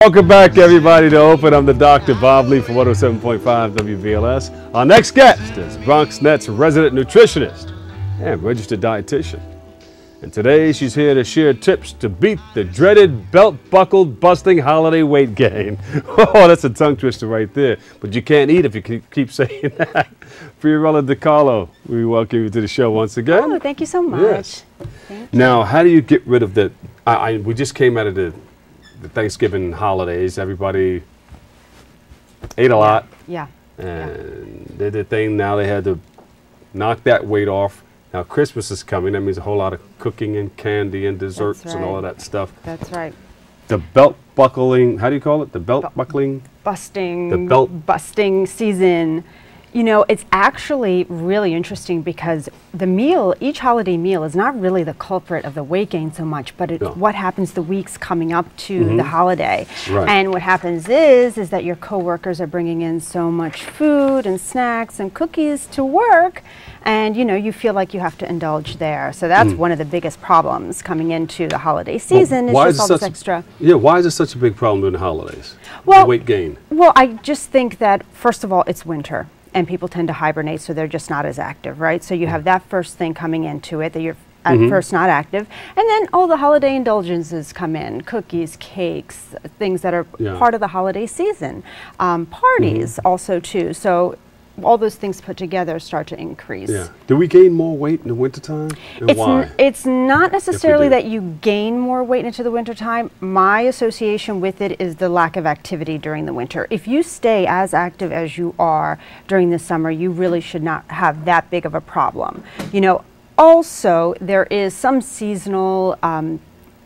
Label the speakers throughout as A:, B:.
A: Welcome back, everybody, to Open. I'm the Dr. Bob Lee from 107.5 WVLS. Our next guest is BronxNet's resident nutritionist and registered dietitian. And today she's here to share tips to beat the dreaded belt-buckled busting holiday weight gain. Oh, that's a tongue twister right there. But you can't eat if you keep saying that. Fiorella Di Carlo, we welcome you to the show once again.
B: Oh, thank you so much.
A: Yes.
B: Thank you.
A: Now, how do you get rid of the, we just came out of the Thanksgiving holidays. Everybody ate a lot.
B: Yeah.
A: And did the thing. Now they had to knock that weight off. Now Christmas is coming. That means a whole lot of cooking and candy and desserts and all of that stuff.
B: That's right.
A: The belt buckling, how do you call it? The belt buckling?
B: Busting.
A: The belt
B: busting season. You know, it's actually really interesting because the meal, each holiday meal is not really the culprit of the weight gain so much, but it's what happens the weeks coming up to the holiday.
A: Right.
B: And what happens is that your coworkers are bringing in so much food and snacks and cookies to work, and you know, you feel like you have to indulge there. So that's one of the biggest problems coming into the holiday season. Is just all this extra.
A: Yeah, why is it such a big problem during the holidays?
B: Well,
A: the weight gain.
B: Well, I just think that first of all, it's winter. And people tend to hibernate, so they're just not as active, right? So you have that first thing coming into it, that you're at first not active. And then all the holiday indulgences come in, cookies, cakes, things that are part of the holiday season. Parties also too. So all those things put together start to increase.
A: Yeah. Do we gain more weight in the wintertime? And why?
B: It's not necessarily that you gain more weight into the wintertime. My association with it is the lack of activity during the winter. If you stay as active as you are during the summer, you really should not have that big of a problem. You know, also there is some seasonal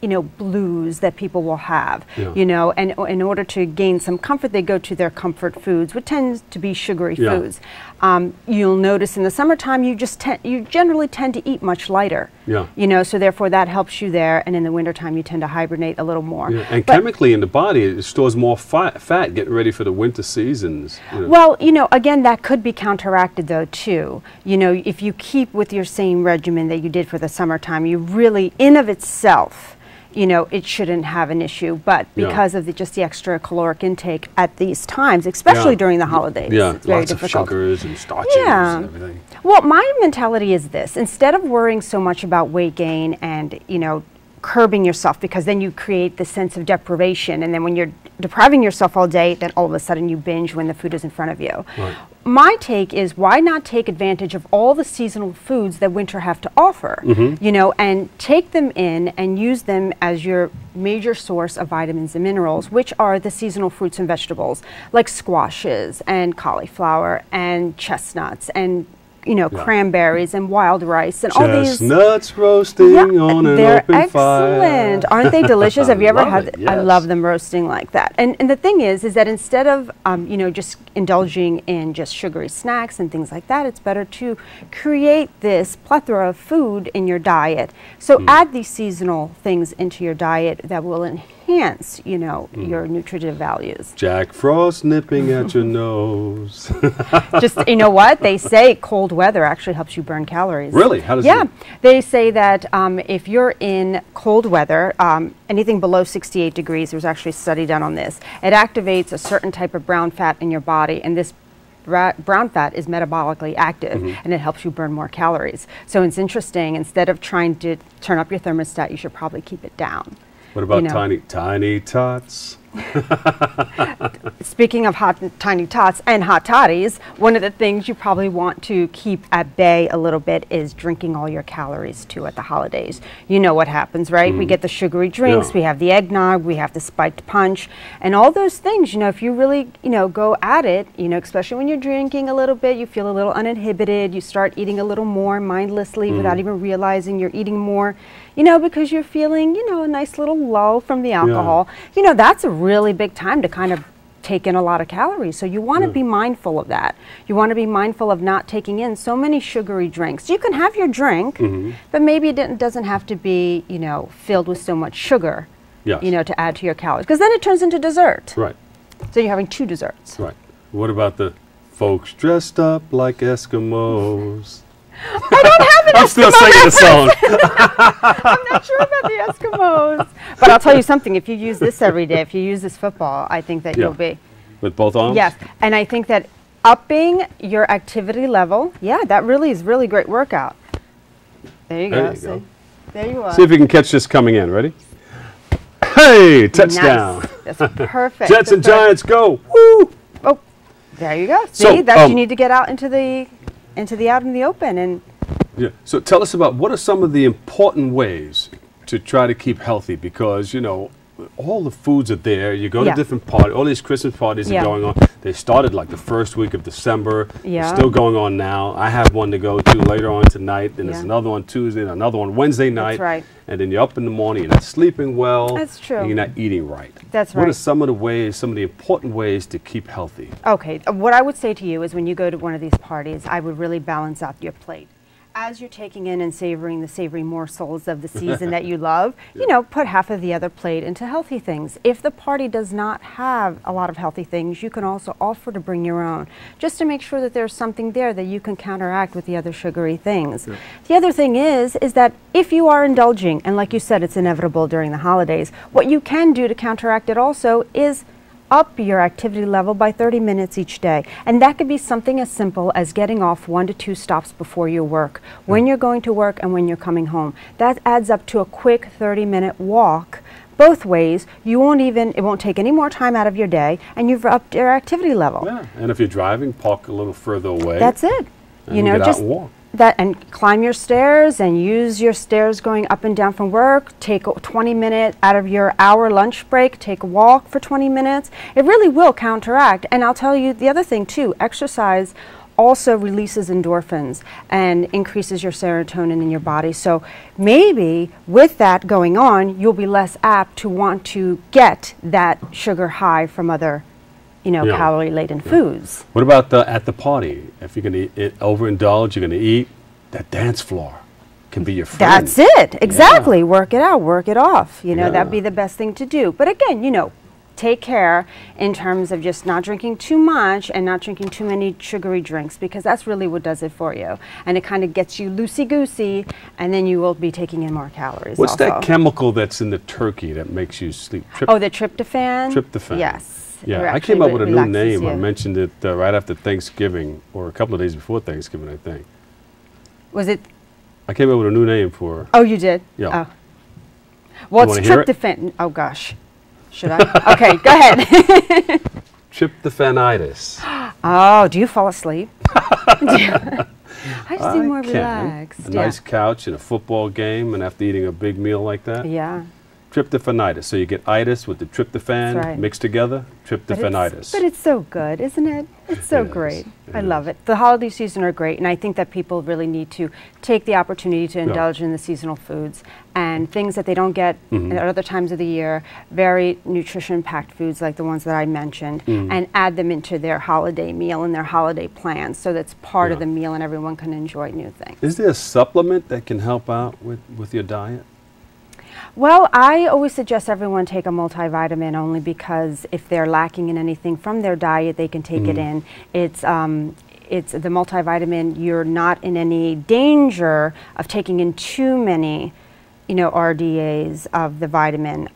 B: you know, blues that people will have, you know, and in order to gain some comfort, they go to their comfort foods, which tends to be sugary foods. You'll notice in the summertime, you generally tend to eat much lighter, you know, so therefore that helps you there, and in the wintertime, you tend to hibernate a little more.
A: And chemically in the body, it stores more fat getting ready for the winter seasons. You know.
B: Well, you know, again, that could be counteracted though, too. You know, if you keep with your same regimen that you did for the summertime, you really, in of itself, you know, it shouldn't have an issue, but because of just the extra caloric intake at these times, especially during the holidays, it's very
A: lots
B: difficult.
A: of sugars and starches and everything.
B: Well, my mentality is this: instead of worrying so much about weight gain and, you know, curbing yourself, because then you create this sense of deprivation, and then when you're depriving yourself all day, then all of a sudden you binge when the food is in front of you.
A: Right.
B: My take is, why not take advantage of all the seasonal foods that winter have to offer, you know, and take them in and use them as your major source of vitamins and minerals, which are the seasonal fruits and vegetables, like squashes and cauliflower and chestnuts and, you know, cranberries and wild rice and all these.
A: Chestnuts roasting on an open fire.
B: They're excellent. Aren't they delicious? Have you ever had
A: it?
B: I love them roasting like that. And the thing is that instead of, you know, just indulging in just sugary snacks and things like that, it's better to create this plethora of food in your diet. So add these seasonal things into your diet that will enhance, you know, your nutritive values.
A: Jack Frost nipping at your nose.
B: Just, you know what? They say cold weather actually helps you burn calories.
A: Really? How does it?
B: They say that if you're in cold weather, anything below 68 degrees, there's actually a study done on this, it activates a certain type of brown fat in your body, and this brown fat is metabolically active, and it helps you burn more calories. So it's interesting, instead of trying to turn up your thermostat, you should probably keep it down.
A: What about tiny tots?
B: Speaking of tiny tots and hot toddies, one of the things you probably want to keep at bay a little bit is drinking all your calories too at the holidays. You know what happens, right? We get the sugary drinks, we have the eggnog, we have the spiked punch, and all those things, you know, if you really, you know, go at it, you know, especially when you're drinking a little bit, you feel a little uninhibited, you start eating a little more mindlessly without even realizing you're eating more, you know, because you're feeling, you know, a nice little lull from the alcohol. You know, that's a really big time to kind of take in a lot of calories. So you want to be mindful of that. You want to be mindful of not taking in so many sugary drinks. You can have your drink, but maybe it doesn't have to be, you know, filled with so much sugar, you know, to add to your calories. Because then it turns into dessert.
A: Right.
B: So you're having two desserts.
A: Right. What about the folks dressed up like Eskimos?
B: I don't have an
A: I'm still singing the song.
B: I'm not sure about the Eskimos. But I'll tell you something, if you use this every day, if you use this football, I think that you'll be.
A: With both arms?
B: Yes, and I think that upping your activity level, that really is really great workout. There you go. See? There you are.
A: See if you can catch this coming in. Ready? Hey, touchdown.
B: Nice. That's perfect.
A: Jets and Giants go. Woo!
B: Oh, there you go. See,
A: So,
B: that you need to get out into the out in the open. And
A: Yeah. So tell us about what are some of the important ways to try to keep healthy, because all the foods are there. You go to different parties. All these Christmas parties are going on. They started like the first week of December.
B: Yeah.
A: They're still going on now. I have one to go to later on tonight. Then there's another one Tuesday and another one Wednesday night.
B: That's right.
A: And then you're up in the morning. You're not sleeping well.
B: That's true.
A: And you're not eating right.
B: That's
A: What
B: right.
A: are some of the ways, some of the important ways to keep healthy?
B: Okay, what I would say to you is when you go to one of these parties, I would really balance out your plate. As you're taking in and savoring the savory morsels of the season that you love, put half of the other plate into healthy things. If the party does not have a lot of healthy things, you can also offer to bring your own, just to make sure that there's something there that you can counteract with the other sugary things. Yeah. The other thing is that if you are indulging, and like you said, it's inevitable during the holidays, what you can do to counteract it also is up your activity level by 30 minutes each day. And that could be something as simple as getting off 1 to 2 stops before your work, when you're going to work and when you're coming home. That adds up to a quick 30-minute walk. Both ways, it won't take any more time out of your day, and you've upped your activity level.
A: Yeah, and if you're driving, park a little further away.
B: That's it.
A: And get out and walk.
B: And climb your stairs and use your stairs going up and down from work. Take 20 minutes out of your hour lunch break. Take a walk for 20 minutes. It really will counteract. And I'll tell you the other thing too, exercise also releases endorphins and increases your serotonin in your body. So maybe with that going on, you'll be less apt to want to get that sugar high from other calorie-laden foods.
A: What about at the party? If you're going to overindulge, you're going to eat, that dance floor can be your friend.
B: That's it. Exactly. Yeah. Work it out. Work it off. That'd be the best thing to do. But again, take care in terms of just not drinking too much and not drinking too many sugary drinks, because that's really what does it for you. And it kind of gets you loosey-goosey, and then you will be taking in more calories.
A: What's that chemical that's in the turkey that makes you sleep?
B: The tryptophan?
A: Tryptophan.
B: Yes.
A: Yeah, I came up with a new name. I mentioned it right after Thanksgiving, or a couple of days before Thanksgiving, I think.
B: Was it?
A: I came up with a new name for.
B: Oh, you did?
A: Yeah.
B: Oh. Well, it's tryptophan. Oh, gosh. Should I? Okay, go ahead.
A: Tryptophanitis.
B: Oh, do you fall asleep? I just need more relaxed.
A: A nice couch and a football game, and after eating a big meal like that.
B: Yeah.
A: Tryptophanitis. So you get itis with the tryptophan mixed together, tryptophanitis.
B: But it's so good, isn't it? It's so great. I love it. The holiday season are great, and I think that people really need to take the opportunity to indulge in the seasonal foods and things that they don't get at other times of the year, very nutrition-packed foods like the ones that I mentioned, and add them into their holiday meal and their holiday plans so that's part of the meal and everyone can enjoy new things.
A: Is there a supplement that can help out with your diet?
B: Well, I always suggest everyone take a multivitamin, only because if they're lacking in anything from their diet, they can take it in. It's the multivitamin. You're not in any danger of taking in too many RDAs of the vitamin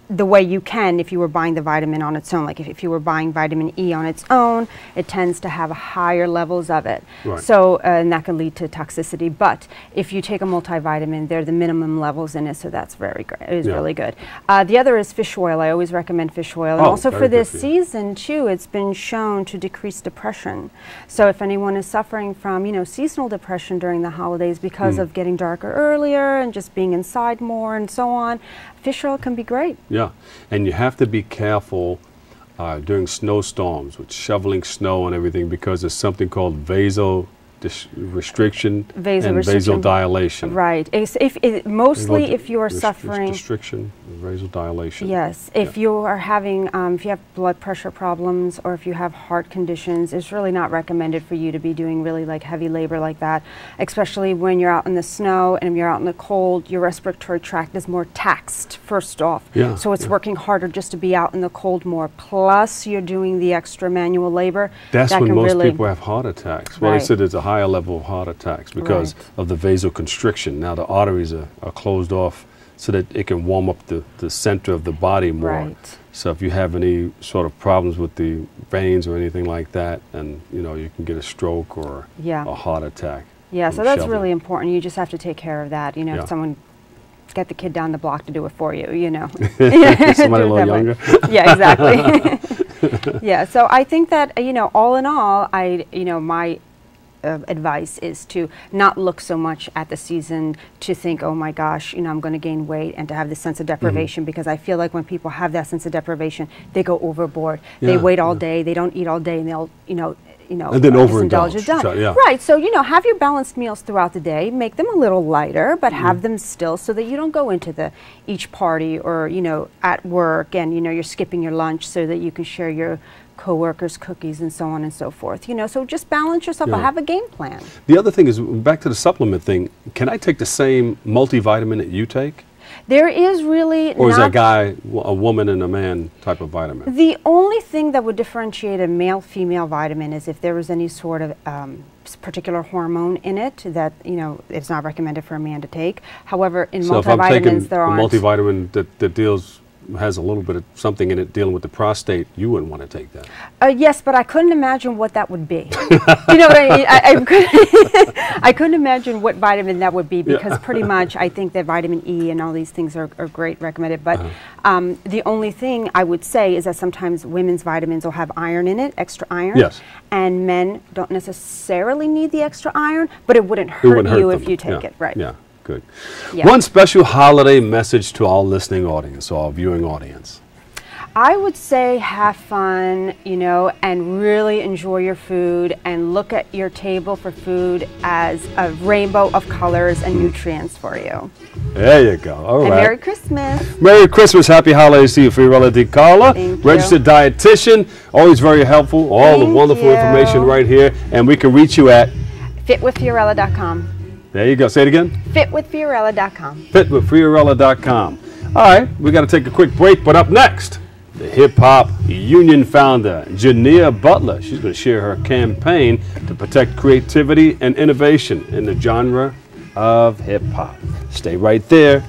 B: the way you can if you were buying the vitamin on its own. Like if you were buying vitamin E on its own, it tends to have higher levels of it. Right. So, and that can lead to toxicity. But if you take a multivitamin, they're the minimum levels in it, so that's very great. It is really good. The other is fish oil. I always recommend fish oil. And also for this season, too, it's been shown to decrease depression. So if anyone is suffering from, seasonal depression during the holidays because of getting darker earlier and just being inside more and so on, fish oil can be great.
A: Yeah, and you have to be careful during snowstorms with shoveling snow and everything, because there's something called restriction and vasodilation.
B: Right. Mostly if you are suffering
A: restriction, vasodilation.
B: Yes. If you are having, if you have blood pressure problems or if you have heart conditions, it's really not recommended for you to be doing really like heavy labor like that, especially when you're out in the snow and you're out in the cold. Your respiratory tract is more taxed first off. Yeah. So it's working harder just to be out in the cold more. Plus you're doing the extra manual labor.
A: That's when most people have heart attacks. Well, they said there's a high higher level of heart attacks because of the vasoconstriction. Now the arteries are closed off so that it can warm up the center of the body more.
B: Right.
A: So if you have any sort of problems with the veins or anything like that, and you know, you can get a stroke or a heart attack.
B: Yeah, so that's really important. You just have to take care of that. You know, if someone get the kid down the block to do it for you, you know.
A: Somebody a little younger.
B: Yeah, exactly. Yeah, so I think that, you know, all in all, my advice is to not look so much at the season to think, oh my gosh, you know, I'm going to gain weight, and to have this sense of deprivation, because I feel like when people have that sense of deprivation, they go overboard. They wait all day, they don't eat all day, and they'll, you know, and then overindulge. Right, so, you know, have your balanced meals throughout the day, make them a little lighter, but have them still so that you don't go into each party or, you know, at work and, you know, you're skipping your lunch so that you can share your co-workers cookies and so on and so forth, you know, so just balance yourself out, have a game plan.
A: The other thing is, back to the supplement thing, can I take the same multivitamin that you take?
B: There is really
A: Or is that guy a woman and a man type of vitamin?
B: The only thing that would differentiate a male-female vitamin is if there was any sort of particular hormone in it that, you know, it's not recommended for a man to take. However, in multivitamins there aren't.
A: So if I'm taking a multivitamin that has a little bit of something in it dealing with the prostate, you wouldn't want to take that.
B: Yes, but I couldn't imagine what that would be. You know what I mean? I couldn't imagine what vitamin that would be, because pretty much I think that vitamin E and all these things are great recommended. But the only thing I would say is that sometimes women's vitamins will have iron in it, extra iron.
A: Yes.
B: And men don't necessarily need the extra iron, but it wouldn't hurt you if you take it. Right.
A: Yeah. Good. Yeah. One special holiday message to our listening audience, our viewing audience.
B: I would say have fun, you know, and really enjoy your food, and look at your table for food as a rainbow of colors and nutrients for you.
A: There you go. All right.
B: And Merry Christmas.
A: Merry Christmas. Happy holidays to you, Fiorella Di Carlo.
B: Thank
A: Registered dietitian. Always very helpful. All the wonderful information right here. And we can reach you at
B: fitwithfiorella.com.
A: There you go. Say it again.
B: Fitwithfiorella.com.
A: Fitwithfiorella.com. All right, we got to take a quick break, but up next, the Hip Hop Union founder, Jania Butler. She's going to share her campaign to protect creativity and innovation in the genre of hip hop. Stay right there.